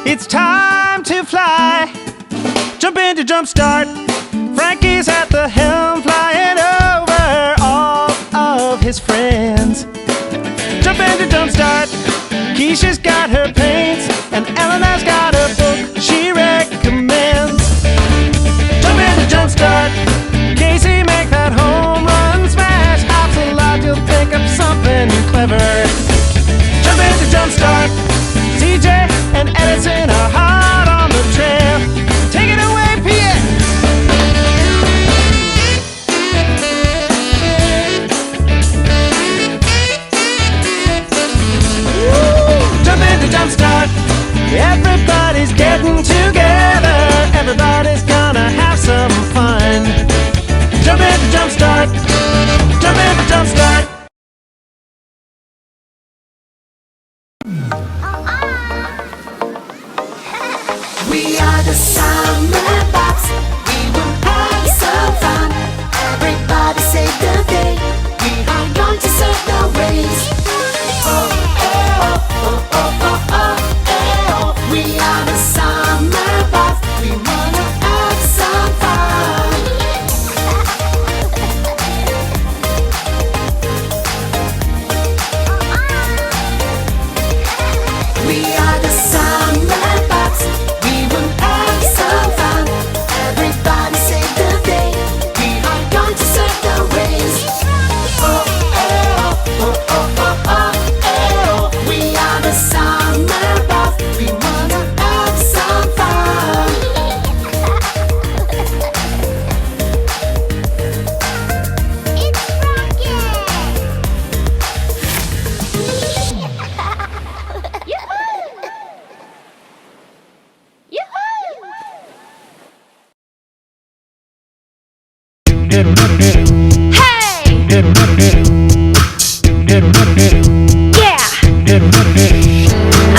It's time to fly. Jump into Jumpstart. Frankie's at the helm, flying over all of his friends. Jump into Jumpstart. Keisha's got her paints, and Eleanor's got a book she recommends. Jump into Jumpstart. Casey, make that home run smash. Ocelot, you'll think of something clever. Jump into Jumpstart. CJ and Edison are hot on the trail. Take it away, Pierre! Jump into Jumpstart. Everybody's getting together. Everybody's gonna have some fun. Jump into Jumpstart. Jump into Jumpstart. We are the Summer Box. We will have some fun. Everybody save the day. We are going to set the race. Oh, eh, oh, oh, oh, oh, oh, eh, oh. We are the Summer Box. We wanna have some fun. We are the Summer Box. We will have some fun. Everybody save the day. We are going to set the race. Oh, eh, oh, oh, oh, oh, oh, eh, oh. We are the Summer Box. We wanna have some fun.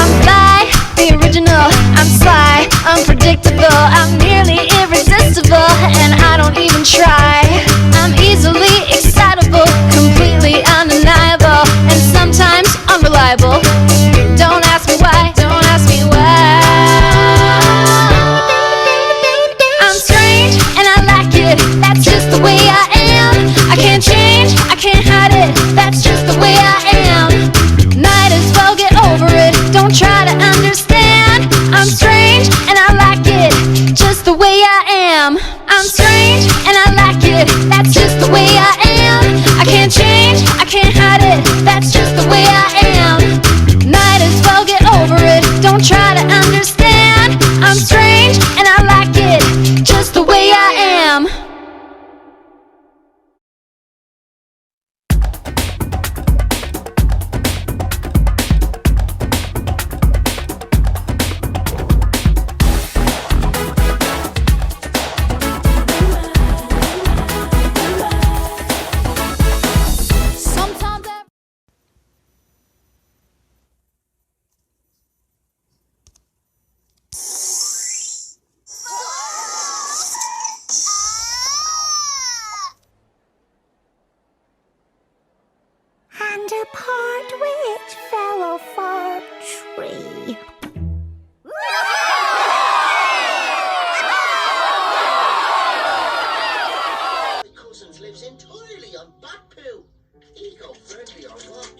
I'm fly, the original. I'm sly, unpredictable. I'm nearly irresistible, and I don't even try. I'm easily excitable, completely undeniable, and sometimes unreliable. Don't ask me why, don't ask me why. I'm strange and I like it, that's just the way I am. I can't change, I can't hide it, that's just the way I am. Might as well get over it, don't try to understand. I'm strange and I like it, just the way I am. I'm strange and I like it, that's just the way I am. I can't change, I can't hide it, that's just the way I am. Might as well get over it, don't try to understand. I'm strange and I like it, just the way I am. And a part which fell off our tree. My cousins lives entirely on bat poo. Eco-friendly or what?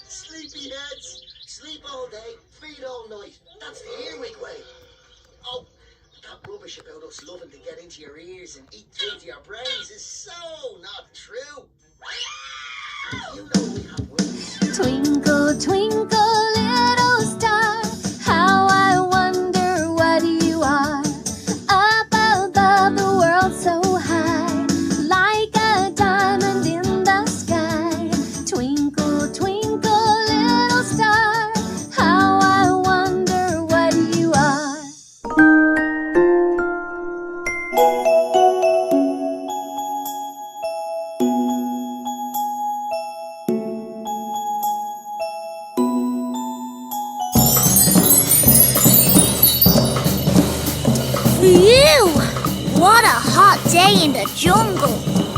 Sleepy heads. Sleep all day, feed all night. That's the earwig way. Oh, that rubbish about us loving to get into your ears and eat through to your brains is so not true. You know we have wings. Twinkle, twinkle, little Phew! What a hot day in the jungle.